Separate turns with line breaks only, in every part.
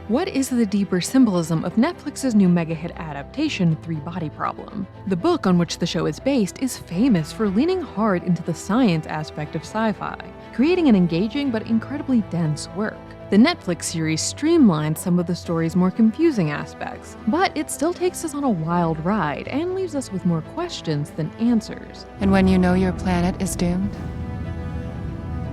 What is the deeper symbolism of Netflix's new mega-hit adaptation, Three-Body Problem? The book on which the show is based is famous for leaning hard into the science aspect of sci-fi, creating an engaging but incredibly dense work. The Netflix series streamlines some of the story's more confusing aspects, but it still takes us on a wild ride and leaves us with more questions than answers.
And when you know your planet is doomed,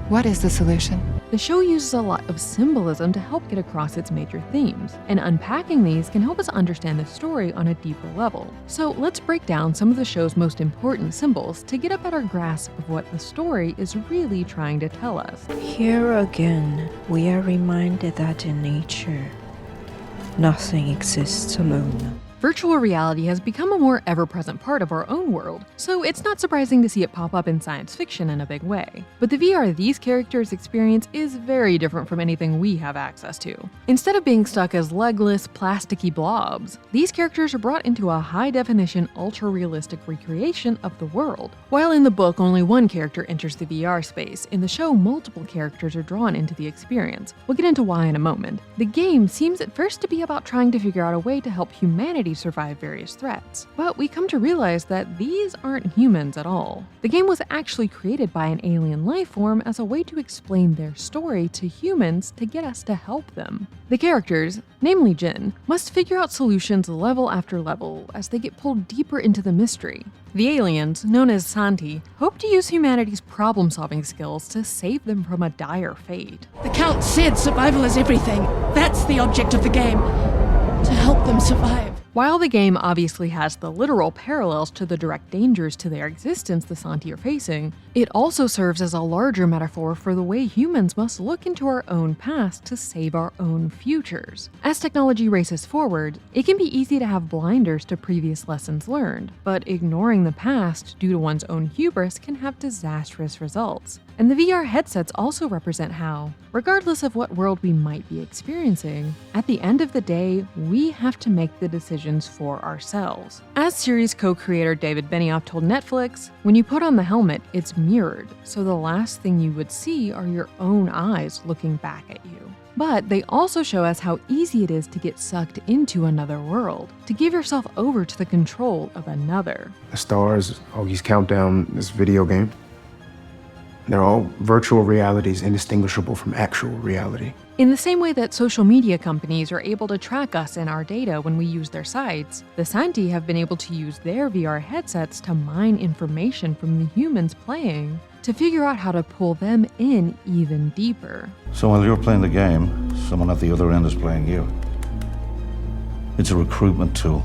what is the solution?
The show uses a lot of symbolism to help get across its major themes, and unpacking these can help us understand the story on a deeper level. So let's break down some of the show's most important symbols to get a better grasp of what the story is really trying to tell us.
Here again, we are reminded that in nature, nothing exists alone.
Virtual reality has become a more ever-present part of our own world, so it's not surprising to see it pop up in science fiction in a big way. But the VR these characters experience is very different from anything we have access to. Instead of being stuck as legless, plasticky blobs, these characters are brought into a high-definition, ultra-realistic recreation of the world. While in the book only one character enters the VR space, in the show multiple characters are drawn into the experience. We'll get into why in a moment. The game seems at first to be about trying to figure out a way to help humanity survive various threats, but we come to realize that these aren't humans at all. The game was actually created by an alien life form as a way to explain their story to humans to get us to help them. The characters, namely Jin, must figure out solutions level after level as they get pulled deeper into the mystery. The aliens, known as Santi, hope to use humanity's problem-solving skills to save them from a dire fate.
The Count said survival is everything. That's the object of the game. To help them survive.
While the game obviously has the literal parallels to the direct dangers to their existence the Santi are facing, it also serves as a larger metaphor for the way humans must look into our own past to save our own futures. As technology races forward, it can be easy to have blinders to previous lessons learned, but ignoring the past due to one's own hubris can have disastrous results. And the VR headsets also represent how, regardless of what world we might be experiencing, at the end of the day, we have to make the decisions for ourselves. As series co-creator David Benioff told Netflix, when you put on the helmet, it's mirrored, so the last thing you would see are your own eyes looking back at you. But they also show us how easy it is to get sucked into another world, to give yourself over to the control of another.
The stars, Augie's Countdown, this video game, they're all virtual realities indistinguishable from actual reality.
In the same way that social media companies are able to track us and our data when we use their sites, the Santi have been able to use their VR headsets to mine information from the humans playing to figure out how to pull them in even deeper.
So while you're playing the game, someone at the other end is playing you. It's a recruitment tool.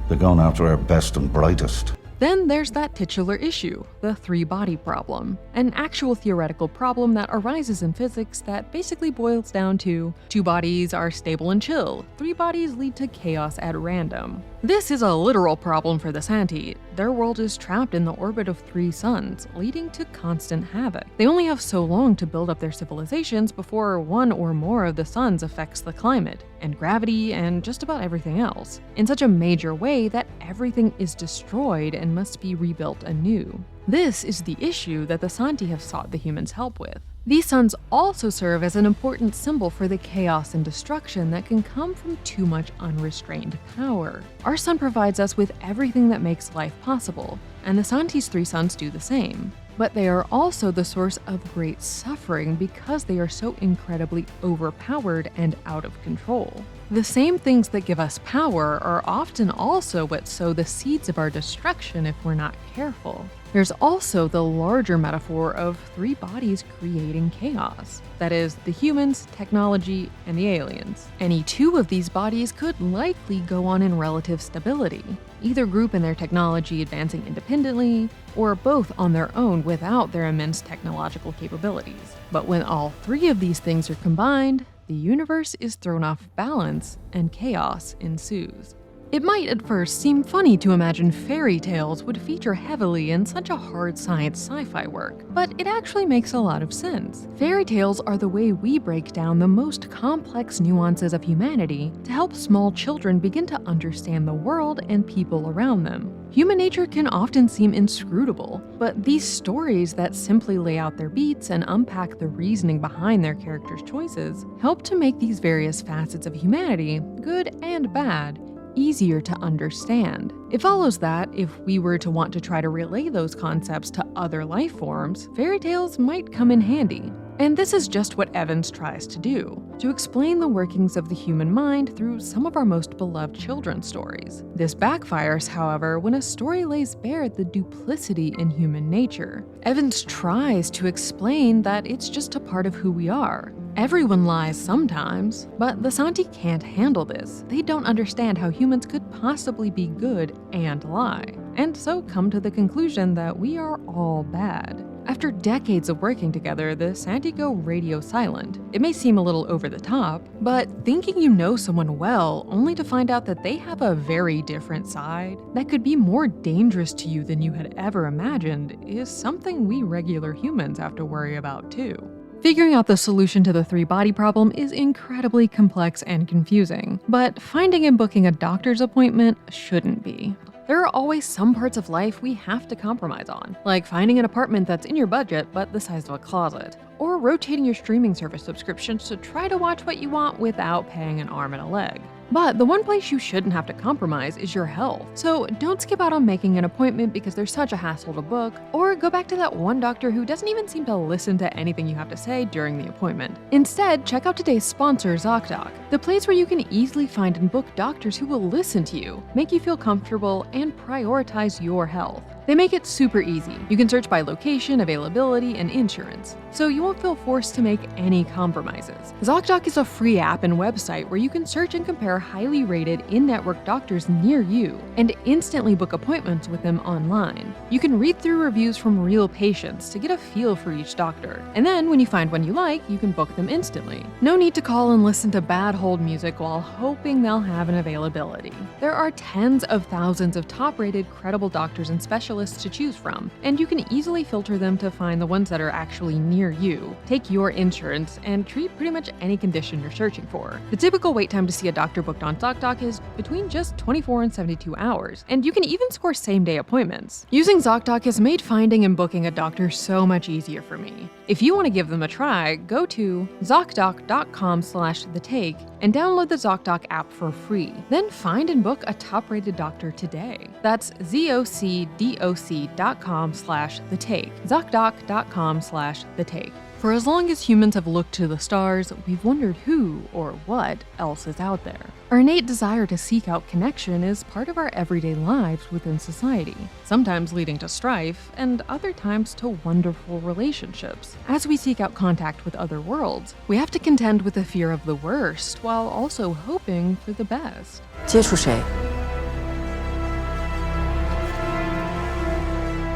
They're going after our best and brightest.
Then there's that titular issue, the three-body problem, an actual theoretical problem that arises in physics that basically boils down to two bodies are stable and chill, three bodies lead to chaos at random. This is a literal problem for the Santi. Their world is trapped in the orbit of three suns, leading to constant havoc. They only have so long to build up their civilizations before one or more of the suns affects the climate, and gravity, and just about everything else, in such a major way that everything is destroyed and must be rebuilt anew. This is the issue that the Santi have sought the humans' help with. These suns also serve as an important symbol for the chaos and destruction that can come from too much unrestrained power. Our sun provides us with everything that makes life possible, and the Santi's three suns do the same. But they are also the source of great suffering because they are so incredibly overpowered and out of control. The same things that give us power are often also what sow the seeds of our destruction if we're not careful. There's also the larger metaphor of three bodies creating chaos. That is, the humans, technology, and the aliens. Any two of these bodies could likely go on in relative stability, either group in their technology advancing independently, or both on their own without their immense technological capabilities. But when all three of these things are combined, the universe is thrown off balance and chaos ensues. It might at first seem funny to imagine fairy tales would feature heavily in such a hard science sci-fi work, but it actually makes a lot of sense. Fairy tales are the way we break down the most complex nuances of humanity to help small children begin to understand the world and people around them. Human nature can often seem inscrutable, but these stories that simply lay out their beats and unpack the reasoning behind their characters' choices help to make these various facets of humanity, good and bad, easier to understand. It follows that if we were to want to try to relay those concepts to other life forms, fairy tales might come in handy. And this is just what Evans tries to do, to explain the workings of the human mind through some of our most beloved children's stories. This backfires, however, when a story lays bare the duplicity in human nature. Evans tries to explain that it's just a part of who we are. Everyone lies sometimes, but the Santi can't handle this. They don't understand how humans could possibly be good and lie, and so come to the conclusion that we are all bad. After decades of working together, the Santi go radio silent. It may seem a little over the top, but thinking you know someone well only to find out that they have a very different side that could be more dangerous to you than you had ever imagined is something we regular humans have to worry about too. Figuring out the solution to the three-body problem is incredibly complex and confusing, but finding and booking a doctor's appointment shouldn't be. There are always some parts of life we have to compromise on, like finding an apartment that's in your budget but the size of a closet, or rotating your streaming service subscriptions to try to watch what you want without paying an arm and a leg. But the one place you shouldn't have to compromise is your health. So don't skip out on making an appointment because there's such a hassle to book, or go back to that one doctor who doesn't even seem to listen to anything you have to say during the appointment. Instead, check out today's sponsor, Zocdoc, the place where you can easily find and book doctors who will listen to you, make you feel comfortable, and prioritize your health. They make it super easy. You can search by location, availability, and insurance, so you won't feel forced to make any compromises. Zocdoc is a free app and website where you can search and compare highly rated in-network doctors near you and instantly book appointments with them online. You can read through reviews from real patients to get a feel for each doctor, and then when you find one you like, you can book them instantly. No need to call and listen to bad hold music while hoping they'll have an availability. There are tens of thousands of top-rated, credible doctors and specialists to choose from, and you can easily filter them to find the ones that are actually near you, take your insurance, and treat pretty much any condition you're searching for. The typical wait time to see a doctor booked on Zocdoc is between just 24 and 72 hours, and you can even score same-day appointments. Using Zocdoc has made finding and booking a doctor so much easier for me. If you want to give them a try, go to Zocdoc.com/thetake and download the Zocdoc app for free. Then find and book a top-rated doctor today. That's ZocDoc.com/thetake. Zocdoc.com/thetake. For as long as humans have looked to the stars, we've wondered who or what else is out there. Our innate desire to seek out connection is part of our everyday lives within society, sometimes leading to strife, and other times to wonderful relationships. As we seek out contact with other worlds, we have to contend with the fear of the worst while also hoping for the best.
接触谁？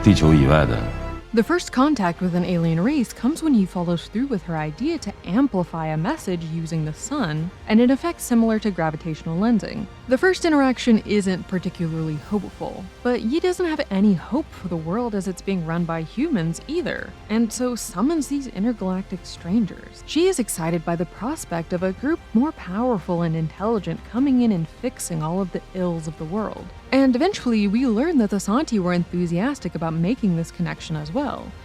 地球以外的。
The first contact with an alien race comes when he follows through with her idea to amplify a message using the sun, and an effect similar to gravitational lensing. The first interaction isn't particularly hopeful, but Yi doesn't have any hope for the world as it's being run by humans either, and so summons these intergalactic strangers. She is excited by the prospect of a group more powerful and intelligent coming in and fixing all of the ills of the world. And eventually, we learn that the Santi were enthusiastic about making this connection as well.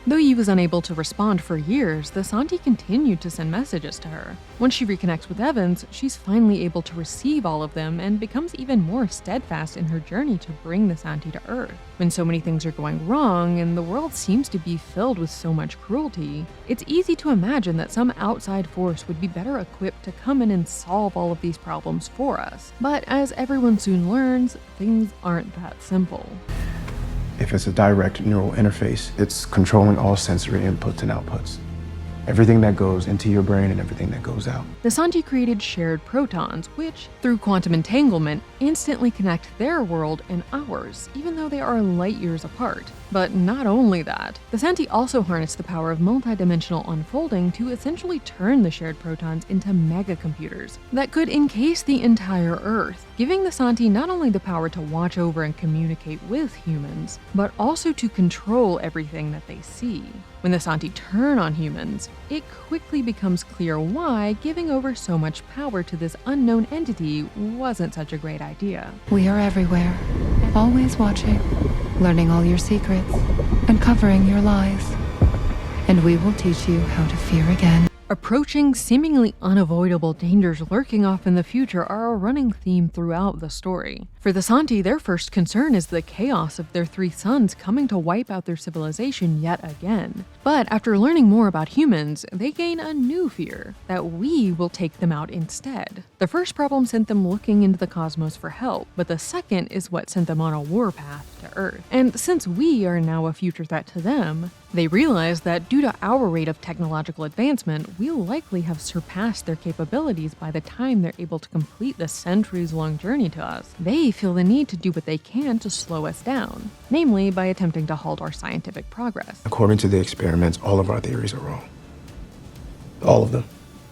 Though Yi was unable to respond for years, the Santi continued to send messages to her. Once she reconnects with Evans, she's finally able to receive all of them and becomes even more steadfast in her journey to bring the Santi to Earth. When so many things are going wrong and the world seems to be filled with so much cruelty, it's easy to imagine that some outside force would be better equipped to come in and solve all of these problems for us. But as everyone soon learns, things aren't that simple.
If it's a direct neural interface, it's controlling all sensory inputs and outputs. Everything that goes into your brain and everything that goes out.
The Santi created shared protons, which, through quantum entanglement, instantly connect their world and ours, even though they are light years apart. But not only that, the Santi also harness the power of multidimensional unfolding to essentially turn the shared protons into megacomputers that could encase the entire Earth, giving the Santi not only the power to watch over and communicate with humans, but also to control everything that they see. When the Santi turn on humans, it quickly becomes clear why giving over so much power to this unknown entity wasn't such a great idea.
We are everywhere, always watching, learning all your secrets, uncovering your lies. And we will teach you how to fear again.
Approaching seemingly unavoidable dangers lurking off in the future are a running theme throughout the story. For the Santi, their first concern is the chaos of their 3 suns coming to wipe out their civilization yet again. But after learning more about humans, they gain a new fear, that we will take them out instead. The first problem sent them looking into the cosmos for help, but the second is what sent them on a warpath to Earth. And since we are now a future threat to them, they realize that due to our rate of technological advancement, we'll likely have surpassed their capabilities by the time they're able to complete the centuries-long journey to us. They feel the need to do what they can to slow us down, namely by attempting to halt our scientific progress.
According to the experiments, all of our theories are wrong. All of them.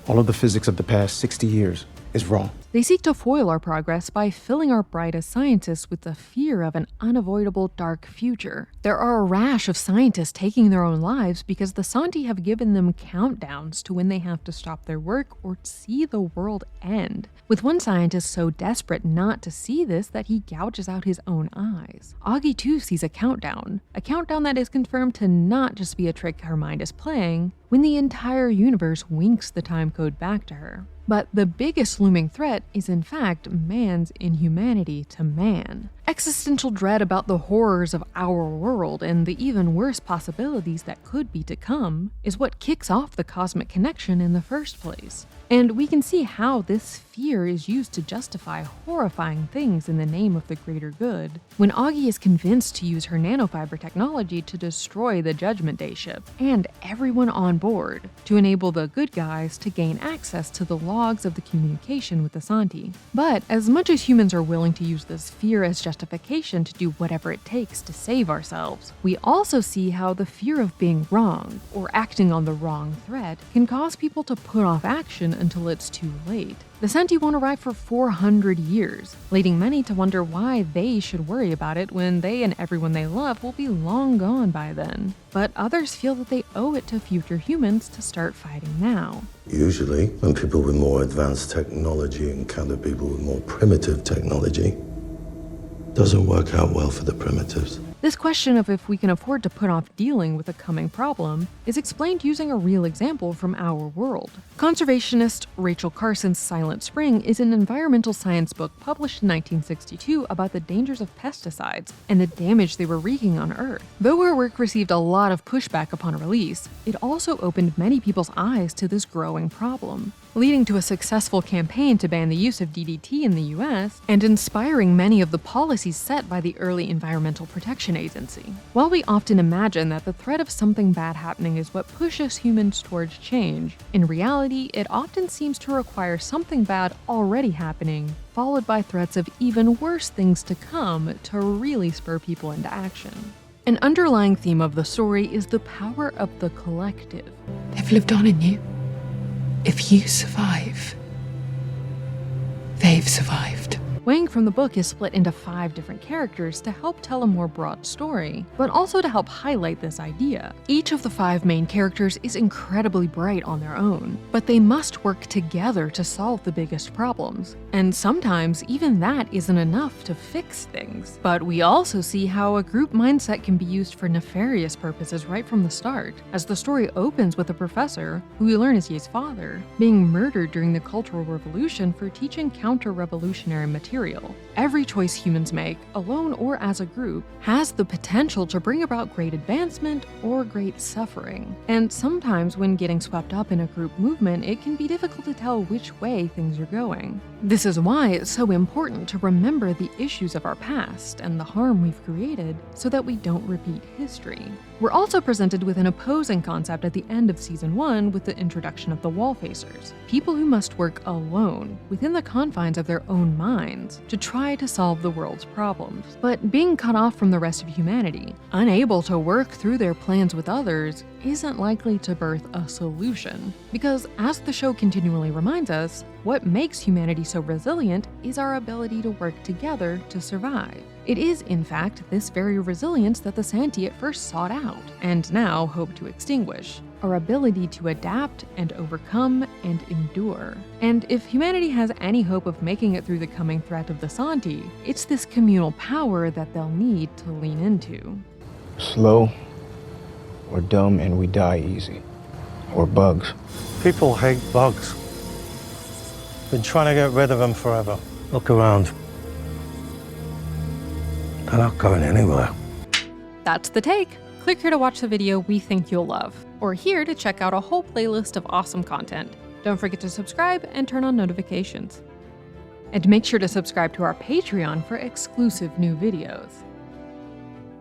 All of the physics of the past 60 years is wrong.
They seek to foil our progress by filling our brightest scientists with the fear of an unavoidable dark future. There are a rash of scientists taking their own lives because the Santi have given them countdowns to when they have to stop their work or see the world end. With one scientist so desperate not to see this that he gouges out his own eyes. Augie too sees a countdown that is confirmed to not just be a trick her mind is playing, when the entire universe winks the time code back to her. But the biggest looming threat is in fact man's inhumanity to man. Existential dread about the horrors of our world and the even worse possibilities that could be to come is what kicks off the cosmic connection in the first place. And we can see how this fear is used to justify horrifying things in the name of the greater good. When Augie is convinced to use her nanofiber technology to destroy the Judgment Day ship and everyone on board to enable the good guys to gain access to the logs of the communication with the Santi. But as much as humans are willing to use this fear as justification to do whatever it takes to save ourselves, we also see how the fear of being wrong or acting on the wrong threat can cause people to put off action until it's too late. The Santi won't arrive for 400 years, leading many to wonder why they should worry about it when they and everyone they love will be long gone by then. But others feel that they owe it to future humans to start fighting now.
Usually, when people with more advanced technology encounter people with more primitive technology, it doesn't work out well for the primitives.
This question of if we can afford to put off dealing with a coming problem is explained using a real example from our world. Conservationist Rachel Carson's Silent Spring is an environmental science book published in 1962 about the dangers of pesticides and the damage they were wreaking on Earth. Though her work received a lot of pushback upon release, it also opened many people's eyes to this growing problem, leading to a successful campaign to ban the use of DDT in the US and inspiring many of the policies set by the early Environmental Protection Agency. While we often imagine that the threat of something bad happening is what pushes humans towards change, in reality, it often seems to require something bad already happening, followed by threats of even worse things to come to really spur people into action. An underlying theme of the story is the power of the collective.
They've lived on in you. If you survive, they've survived.
Wang from the book is split into 5 different characters to help tell a more broad story, but also to help highlight this idea. Each of the 5 main characters is incredibly bright on their own, but they must work together to solve the biggest problems. And sometimes even that isn't enough to fix things. But we also see how a group mindset can be used for nefarious purposes right from the start, as the story opens with a professor, who we learn is Ye's father, being murdered during the Cultural Revolution for teaching counter-revolutionary material. Every choice humans make, alone or as a group, has the potential to bring about great advancement or great suffering. And sometimes when getting swept up in a group movement, it can be difficult to tell which way things are going. This is why it's so important to remember the issues of our past and the harm we've created so that we don't repeat history. We're also presented with an opposing concept at the end of Season 1 with the introduction of the wall facers, people who must work alone, within the confines of their own minds, solutions, to try to solve the world's problems. But being cut off from the rest of humanity, unable to work through their plans with others, isn't likely to birth a solution. Because, as the show continually reminds us, what makes humanity so resilient is our ability to work together to survive. It is, in fact, this very resilience that the Santi at first sought out, and now hope to extinguish. Our ability to adapt and overcome and endure. And if humanity has any hope of making it through the coming threat of the Santi, it's this communal power that they'll need to lean into.
Slow or dumb and we die easy. Or bugs.
People hate bugs. Been trying to get rid of them forever. Look around. They're not going anywhere.
That's the take. Click here to watch the video we think you'll love, or here to check out a whole playlist of awesome content. Don't forget to subscribe and turn on notifications. And make sure to subscribe to our Patreon for exclusive new videos.